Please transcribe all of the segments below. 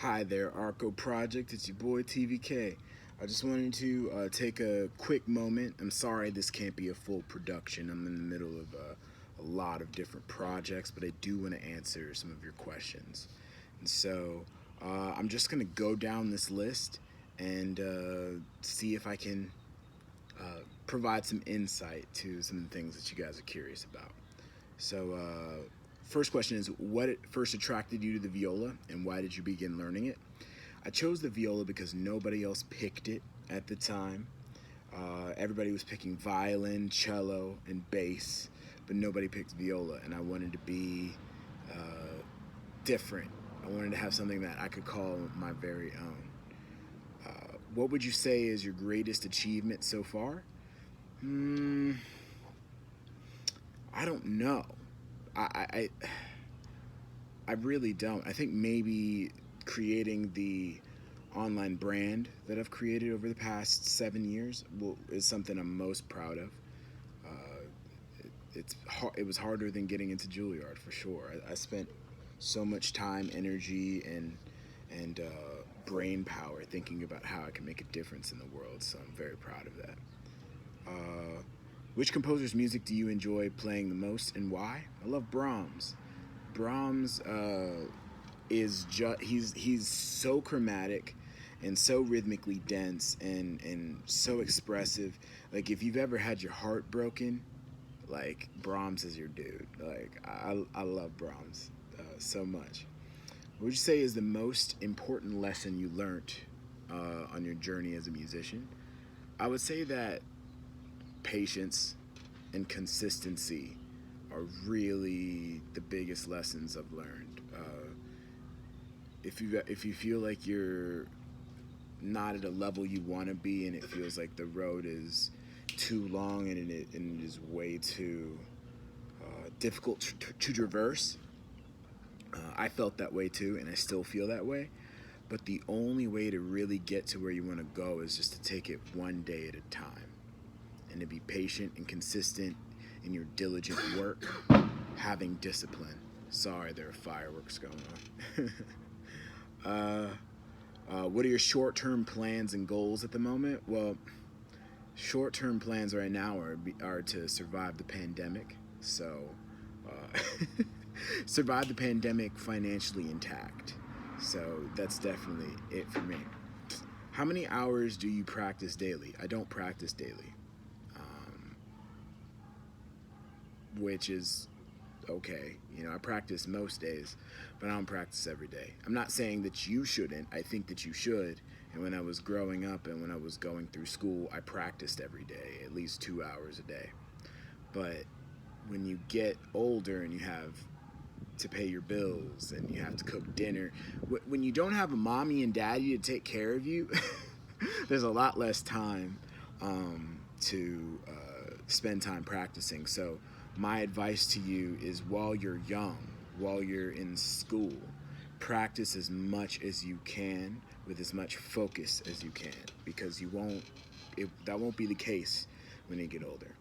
Hi there, Arco Project. It's your boy TVK. I just wanted to take a quick moment. I'm sorry this can't be a full production. I'm in the middle of a lot of different projects, but I do want to answer some of your questions. And so I'm just going to go down this list and see if I can provide some insight to some of the things that you guys are curious about. So, first question is, what first attracted you to the viola and why did you begin learning it? I chose the viola because nobody else picked it at the time. Everybody was picking violin, cello, and bass, but nobody picked viola, and I wanted to be different. I wanted to have something that I could call my very own. What would you say is your greatest achievement so far? I don't know. I, I I really don't. I think maybe creating the online brand that I've created over the past 7 years is something I'm most proud of. It was harder than getting into Juilliard for sure. I spent so much time, energy, and brain power thinking about how I can make a difference in the world. So I'm very proud of that. Which composer's music do you enjoy playing the most and why? I love Brahms. Brahms is just he's so chromatic and so rhythmically dense and so expressive. Like if you've ever had your heart broken, like Brahms is your dude. Like I love Brahms so much. What would you say is the most important lesson you learned on your journey as a musician? I would say that patience and consistency are really the biggest lessons I've learned. If you feel like you're not at a level you want to be, and it feels like the road is too long and it is way too difficult to traverse, I felt that way too, and I still feel that way. But the only way to really get to where you want to go is just to take it one day at a time, and to be patient and consistent in your diligent work, having discipline. Sorry, there are fireworks going on. What are your short-term plans and goals at the moment? Well, short-term plans right now are to survive the pandemic. So, uh, survive the pandemic financially intact. So that's definitely it for me. How many hours do you practice daily? I don't practice daily, which is okay. I practice most days, but I don't practice every day. I'm not saying that you shouldn't. I think that you should. And when I was growing up and when I was going through school, I practiced every day, at least 2 hours a day. But when you get older and you have to pay your bills and you have to cook dinner, when you don't have a mommy and daddy to take care of you, there's a lot less time to spend time practicing. So my advice to you is while you're young, while you're in school, practice as much as you can with as much focus as you can, because that won't be the case when you get older.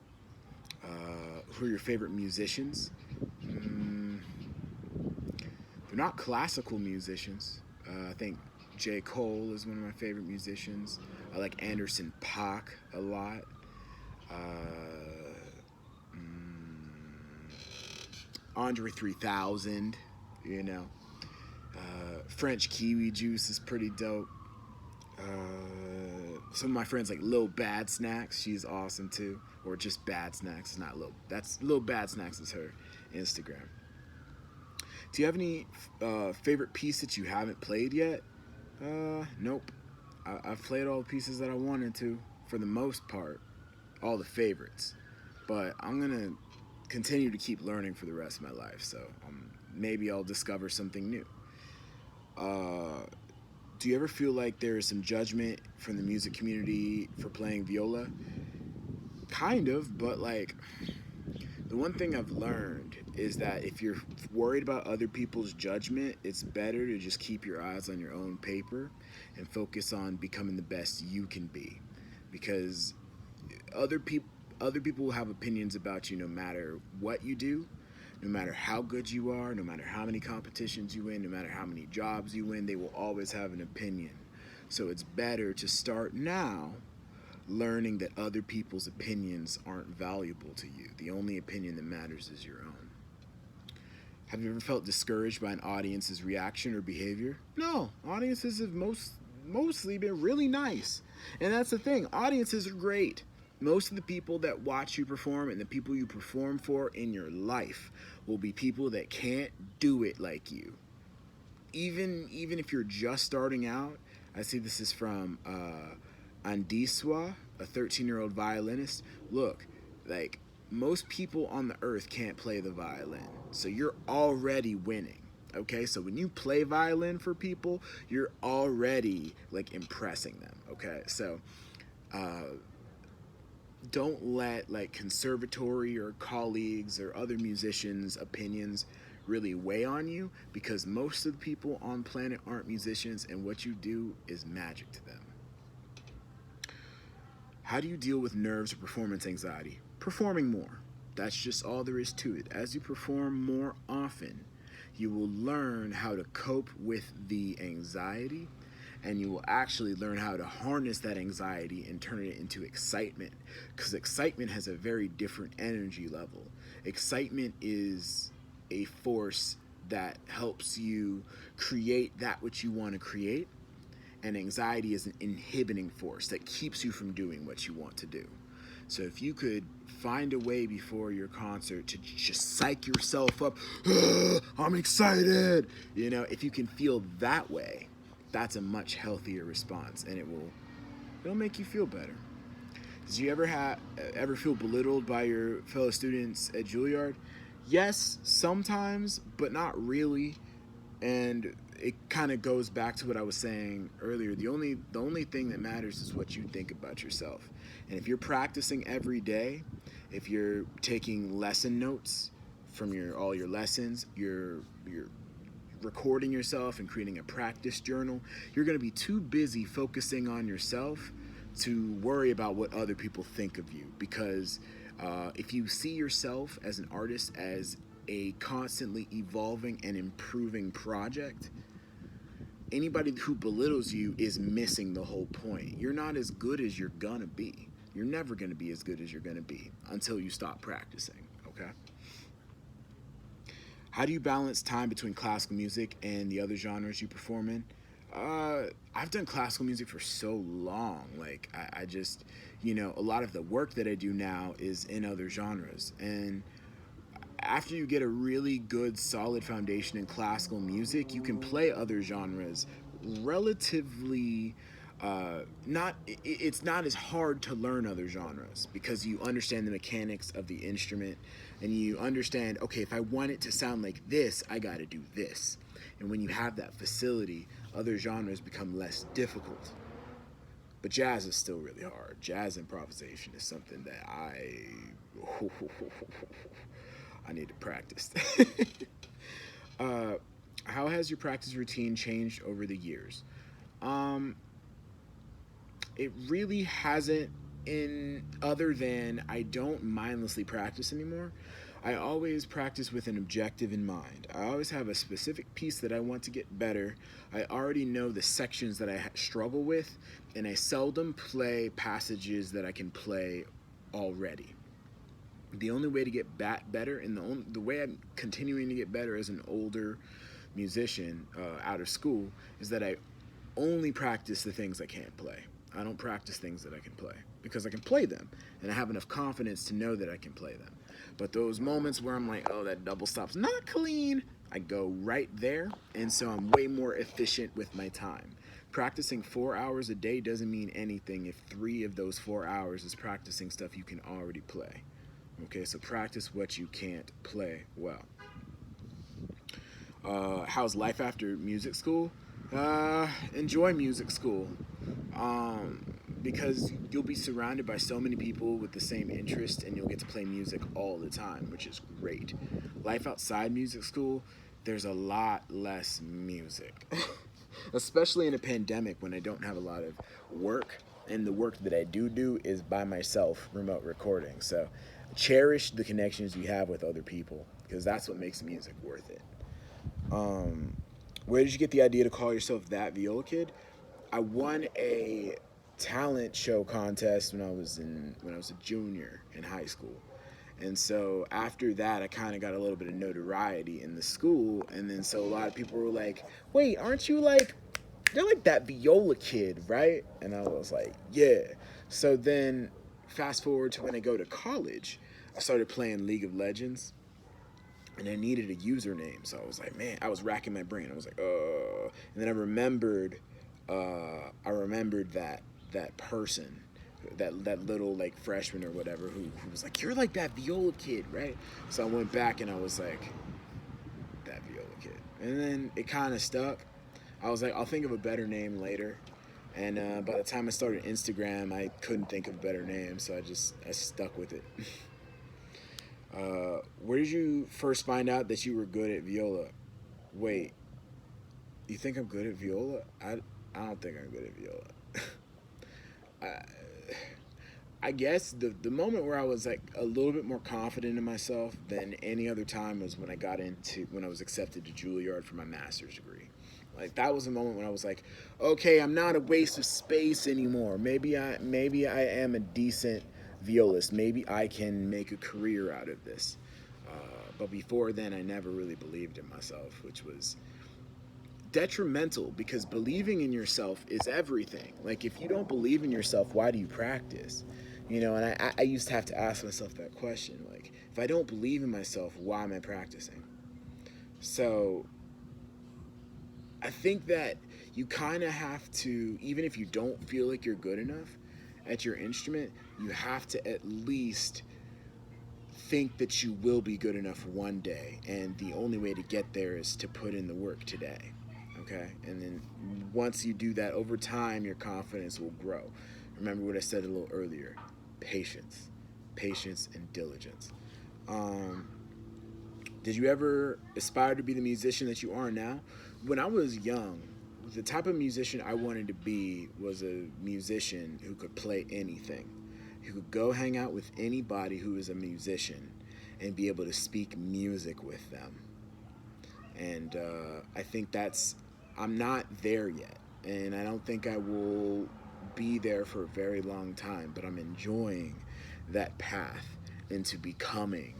Who are your favorite musicians? They're not classical musicians. I think J. Cole is one of my favorite musicians. I like Anderson .Paak a lot. Andre 3000, you know. French Kiwi Juice is pretty dope. Some of my friends like Lil Bad Snacks, she's awesome too. Or just Bad Snacks, it's not Lil. That's Lil Bad Snacks is her Instagram. Do you have any favorite piece that you haven't played yet? Nope. I've played all the pieces that I wanted to for the most part, all the favorites. But I'm gonna continue to keep learning for the rest of my life. So maybe I'll discover something new. Do you ever feel like there is some judgment from the music community for playing viola? Kind of, but like the one thing I've learned is that if you're worried about other people's judgment, it's better to just keep your eyes on your own paper and focus on becoming the best you can be, because other people will have opinions about you no matter what you do, No matter how good you are, no matter how many competitions you win, no matter how many jobs you win, they will always have an opinion. So it's better to start now learning that other people's opinions aren't valuable to you. The only opinion that matters is your own. Have you ever felt discouraged by an audience's reaction or behavior? No, audiences have mostly been really nice. And that's the thing, audiences are great. Most of the people that watch you perform and the people you perform for in your life will be people that can't do it like you. Even if you're just starting out, I see this is from Andiswa, a 13-year-old violinist. Look, like most people on the earth can't play the violin, so you're already winning. Okay, so when you play violin for people, you're already like impressing them. Okay, so don't let like conservatory or colleagues or other musicians' opinions really weigh on you, because most of the people on planet aren't musicians, and what you do is magic to them. How do you deal with nerves or performance anxiety? Performing more. That's just all there is to it. As you perform more often, you will learn how to cope with the anxiety, and you will actually learn how to harness that anxiety and turn it into excitement, because excitement has a very different energy level. Excitement is a force that helps you create that which you want to create, and anxiety is an inhibiting force that keeps you from doing what you want to do. So if you could find a way before your concert to just psych yourself up, I'm excited, if you can feel that way, that's a much healthier response, and it'll make you feel better. Did you ever feel belittled by your fellow students at Juilliard? Yes, sometimes, but not really. And it kind of goes back to what I was saying earlier. The only thing that matters is what you think about yourself. And if you're practicing every day, if you're taking lesson notes from all your lessons, you're recording yourself and creating a practice journal, you're going to be too busy focusing on yourself to worry about what other people think of you. Because if you see yourself as an artist as a constantly evolving and improving project, anybody who belittles you is missing the whole point. You're not as good as you're gonna be. You're never gonna be as good as you're gonna be until you stop practicing, okay? How do you balance time between classical music and the other genres you perform in? I've done classical music for so long. Like, I just, a lot of the work that I do now is in other genres. And after you get a really good, solid foundation in classical music, you can play other genres relatively. It's not as hard to learn other genres because you understand the mechanics of the instrument, and you understand, okay, if I want it to sound like this, I got to do this. And when you have that facility, other genres become less difficult. But jazz is still really hard. Jazz improvisation is something that I need to practice. How has your practice routine changed over the years? Um, it really hasn't, in other than I don't mindlessly practice anymore. I always practice with an objective in mind. I always have a specific piece that I want to get better. I already know the sections that I struggle with, and I seldom play passages that I can play already. The only way to get better, and the way I'm continuing to get better as an older musician out of school, is that I only practice the things I can't play. I don't practice things that I can play because I can play them, and I have enough confidence to know that I can play them. But those moments where I'm like, oh, that double stop's not clean, I go right there, and so I'm way more efficient with my time. Practicing 4 hours a day doesn't mean anything if 3 of those 4 hours is practicing stuff you can already play. Okay, so practice what you can't play well. How's life after music school? Enjoy music school. Because you'll be surrounded by so many people with the same interest, and you'll get to play music all the time, which is great. Life outside music school, there's a lot less music. Especially in a pandemic when I don't have a lot of work, and the work that I do is by myself, remote recording. So cherish the connections you have with other people. because that's what makes music worth it. Um, where did you get the idea to call yourself That Viola Kid? I won a talent show contest when I was a junior in high school. And so after that, I kind of got a little bit of notoriety in the school, and then so a lot of people were like, "Wait, aren't you like you're like that Viola Kid, right?" And I was like, "Yeah." So then fast forward to when I go to college, I started playing League of Legends, and I needed a username. So I was like, man, I was racking my brain. I was like, and then I remembered that person, that little like freshman or whatever who was like, you're like that Viola Kid, right? So I went back and I was like, that Viola Kid, and then it kind of stuck. I was like, I'll think of a better name later. And by the time I started Instagram, I couldn't think of a better name, so I stuck with it. Where did you first find out that you were good at viola? Wait, you think I'm good at viola? I don't think I'm good at viola. I guess the moment where I was like a little bit more confident in myself than any other time was when I was accepted to Juilliard for my master's degree. Like that was a moment when I was like, okay, I'm not a waste of space anymore. Maybe I am a decent violist. Maybe I can make a career out of this. But before then, I never really believed in myself, which was detrimental because believing in yourself is everything. Like if you don't believe in yourself, why do you practice? And I used to have to ask myself that question. Like if I don't believe in myself, why am I practicing? So I think that you kind of have to, even if you don't feel like you're good enough at your instrument, you have to at least think that you will be good enough one day. And the only way to get there is to put in the work today. Okay? And then once you do that over time, your confidence will grow. Remember what I said a little earlier: patience, patience, and diligence. Um, did you ever aspire to be the musician that you are now? When I was young, the type of musician I wanted to be was a musician who could play anything, who could go hang out with anybody who is a musician and be able to speak music with them. And I think I'm not there yet. And I don't think I will be there for a very long time, but I'm enjoying that path into becoming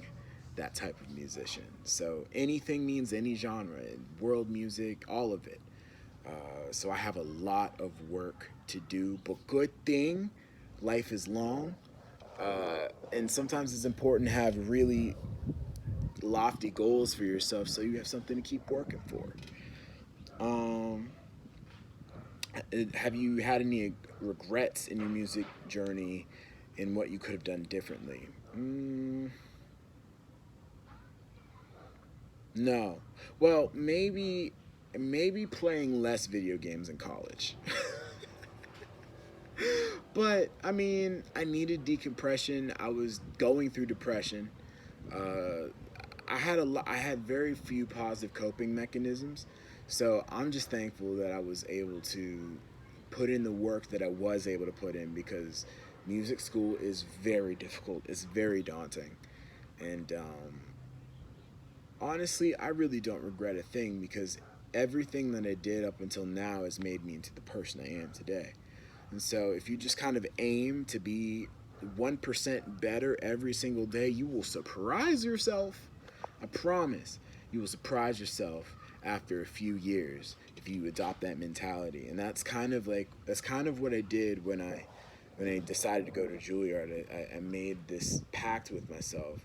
that type of musician. So anything means any genre, world music, all of it. So I have a lot of work to do, but good thing, life is long, and sometimes it's important to have really lofty goals for yourself so you have something to keep working for. Um, have you had any regrets in your music journey in what you could have done differently? No. Well, maybe playing less video games in college. But I mean, I needed decompression. I was going through depression. Uh, I had very few positive coping mechanisms. So I'm just thankful that I was able to put in the work that I was able to put in, because music school is very difficult. It's very daunting. And honestly, I really don't regret a thing, because everything that I did up until now has made me into the person I am today. And so if you just kind of aim to be 1% better every single day, you will surprise yourself. I promise. You will surprise yourself after a few years if you adopt that mentality. And that's kind of what I did when I decided to go to Juilliard. I made this pact with myself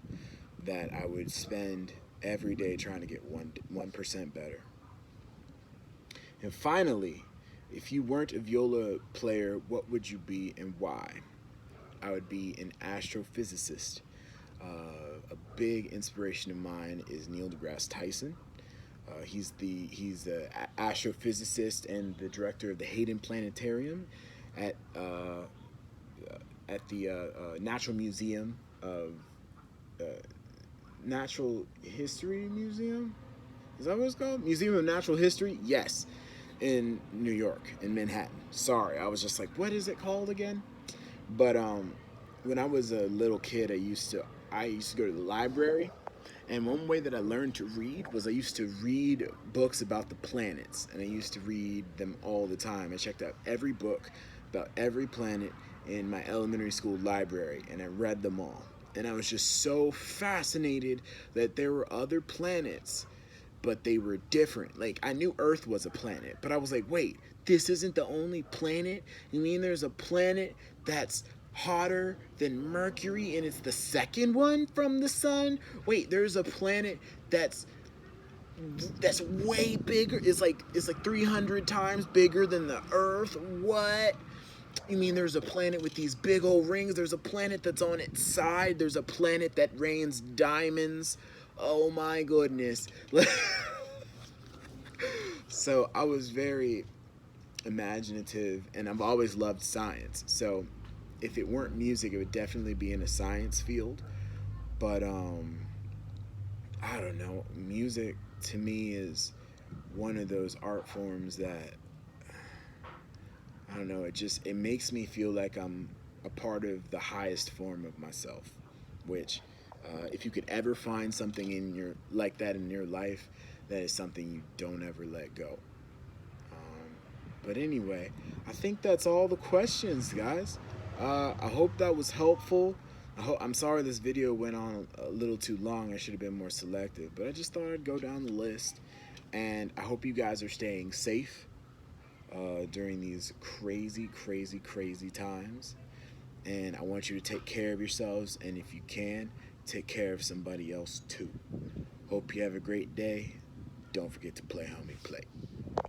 that I would spend every day trying to get 1% better. And finally, if you weren't a viola player, what would you be and why? I would be an astrophysicist. A big inspiration of mine is Neil deGrasse Tyson. He's an astrophysicist and the director of the Hayden Planetarium at Natural Museum of uh, Natural History Museum. Is that what it's called? Museum of Natural History? Yes. In New York, in Manhattan. Sorry, I was just like, what is it called again? But when I was a little kid, I used to go to the library, And one way that I learned to read was I used to read books about the planets, and I used to read them all the time. I checked out every book about every planet in my elementary school library, and I read them all. And I was just so fascinated that there were other planets, but they were different. Like, I knew Earth was a planet, but I was like, wait, this isn't the only planet? You mean there's a planet that's hotter than Mercury and it's the second one from the sun? Wait, there's a planet that's way bigger. It's like 300 times bigger than the Earth. What? You mean there's a planet with these big old rings? There's a planet that's on its side. There's a planet that rains diamonds. Oh my goodness. So I was very imaginative, and I've always loved science. So if it weren't music, it would definitely be in a science field. But I don't know. Music to me is one of those art forms that, I don't know, it makes me feel like I'm a part of the highest form of myself, which if you could ever find something in your like that in your life, that is something you don't ever let go. But anyway, I think that's all the questions, guys. I hope that was helpful. I'm sorry this video went on a little too long. I should have been more selective, but I just thought I'd go down the list. And I hope you guys are staying safe during these crazy, crazy, crazy times. And I want you to take care of yourselves, and if you can, take care of somebody else too. Hope you have a great day. Don't forget to play, homie, play.